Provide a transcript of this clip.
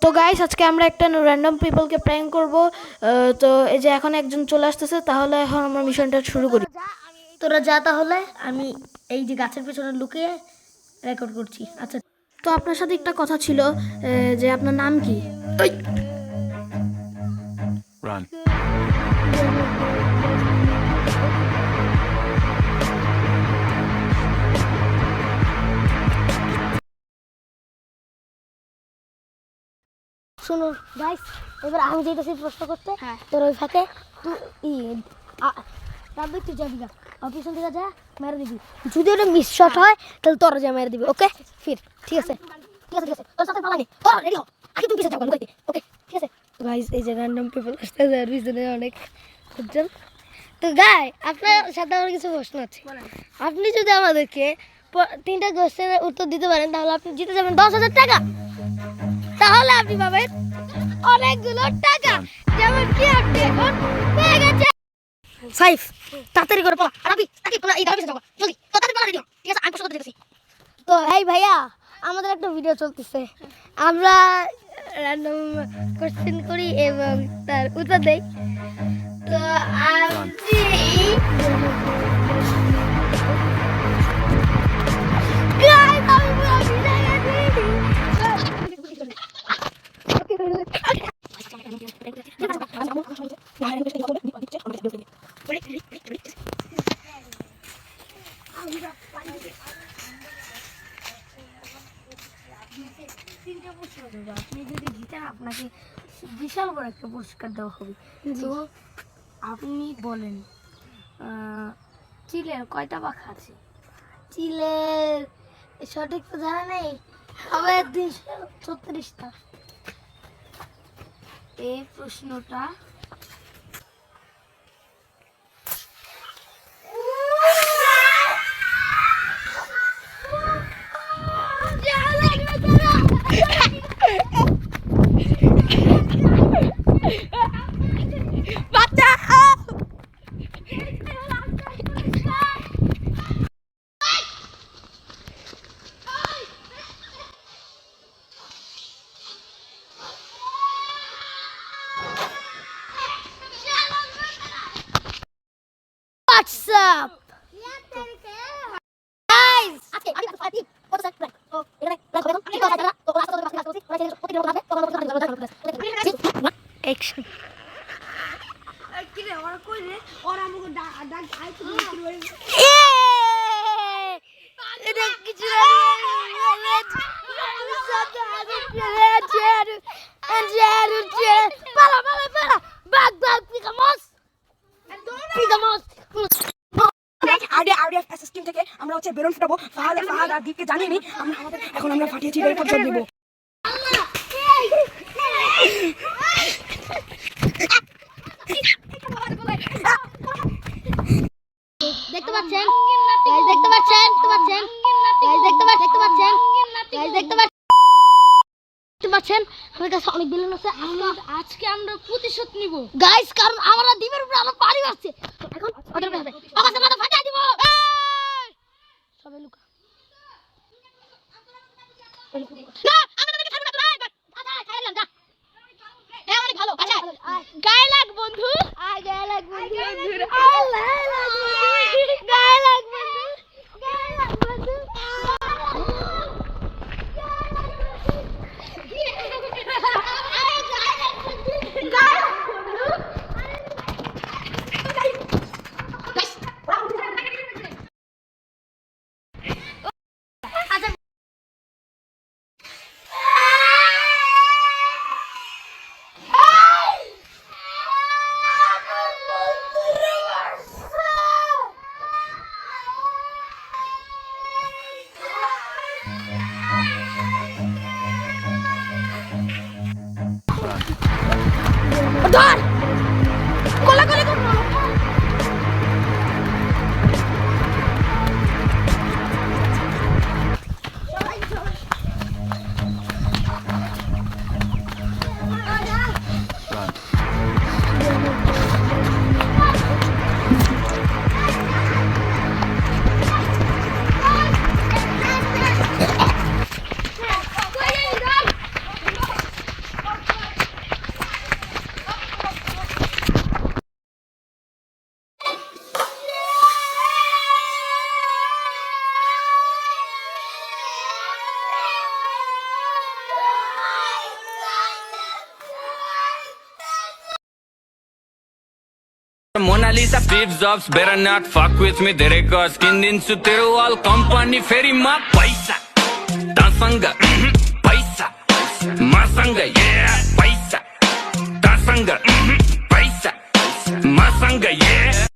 তো গাইস, আজকে আমরা একটা র্যান্ডম পিপলকে প্র্যাঙ্ক করব। তো এই যে এখন একজন চলে আসতেছে, তাহলে এখন আমরা মিশনটা শুরু করি। তোরা যা, তাহলে আমি এই যে গাছের পেছনে লুকিয়ে রেকর্ড করছি। আচ্ছা, তো আপনার সাথে একটা কথা ছিল, যে আপনার নাম কি? Run. শোনো গাইস, এবার আমি যেতেছি প্রশ্ন করতে। তোর ওই ফাঁকে তুই তুই যাবি না, পিছন থেকে যা মেরে দিবি। যদি ওটা মিস শট হয় তাহলে তোরা যা মেরে দিবি। ওকে ফির ঠিক আছে, ঠিক আছে, ঠিক আছে। তোর সাথে পালানি, তোর রেডি হ, আগে তুই পিছনে যাবো। ওকে ঠিক আছে গাইস, এই যে র্যান্ডম পিপল আসতেছে আর পিছনে অনেক লোকজন। তো গাই, আপনার সাথে আমার কিছু প্রশ্ন আছে। আপনি যদি আমাদেরকে 3টা কোশ্চেনের উত্তর দিতে পারেন তাহলে আপনি জিতে যাবেন 10,000 টাকা। তাহলে আপনি পাবেন অনেকগুলো টাকা, যেমন কি আপনি এখন পেয়ে গেছেন। সাইফ, তাড়াতাড়ি করে পালা। আরবি তাকে পালা, এই দাঁড়াবে যাও জলদি, তাড়াতাড়ি পালা, রেডি হও। ঠিক আছে, আমি প্রশ্ন করতে যেতেছি। তো এই ভাইয়া, আমাদের একটা ভিডিও চলতেছে, আমরা র্যান্ডম কোশ্চেন করি এবং তার উত্তর দেই। তো আপনি আপনি যদি জিতেন আপনাকে বিশাল বড় একটা পুরস্কার দেওয়া হবে। তো আপনি বলেন, চিলের কয়টা পাখা আছে? চিলের সঠিক তো জানা নেই, হবে 236টা। এই প্রশ্নটা WhatsApp guys, আজকে আমি পার্টি কত সাইড প্ল্যান। তো এখানে প্ল্যান হবে কি কথা জানা, তো রাস্তা ধরে বাকি আছে, ওরা প্রতি রকম হবে, তো অ্যাকশন। কি রে ওরা কই রে, ওরা আমাকে ডাক আইতো কি রে, এটা কিছু না, পালা পালা পালা, বাগ বাগ পিকামস পিকামস। আরডিএফ টিম থেকে আমরা হচ্ছে বেলুন ফুটাবো। ফাহাদ আর দীপকে জানিয়ে নি এখন আমরা ফাটিয়েছি, বেলুন ফুটাবো দিব। দেখতে পাচ্ছেন গাইস, দেখতে পাচ্ছেন, দেখতে পাচ্ছেন গাইস, দেখতে পাচ্ছেন গাইস, দেখতে পাচ্ছেন আমার কাছে অনেক বেলুন আছে। আজকে আমরা প্রতিশোধ নিব গাইস, কারণ আমরা দ্বীপের উপরে আরো পানি আসছে। এখন ওদের হবে আবার মাথা ফাটাই দিব। সবাই লুকা না, আমরা তোকে ছাড়ব না। তোরা আচ্ছা খাইলাম যা, এ অনেক ভালো। আচ্ছা গায়ে লাগ বন্ধু, গায়ে লাগ বন্ধু, গায়ে লাগ বন্ধু, গায়ে লাগ বন্ধু, গায়ে লাগ বন্ধু। ধর কোলা কোলা কোলা। Mona Lisa, Steve Jobs, better not fuck with me. There goes skin into तेरो all company फेरि म पैसा तसँग पैसा मसँग yeah पैसा तसँग पैसा मसँग yeah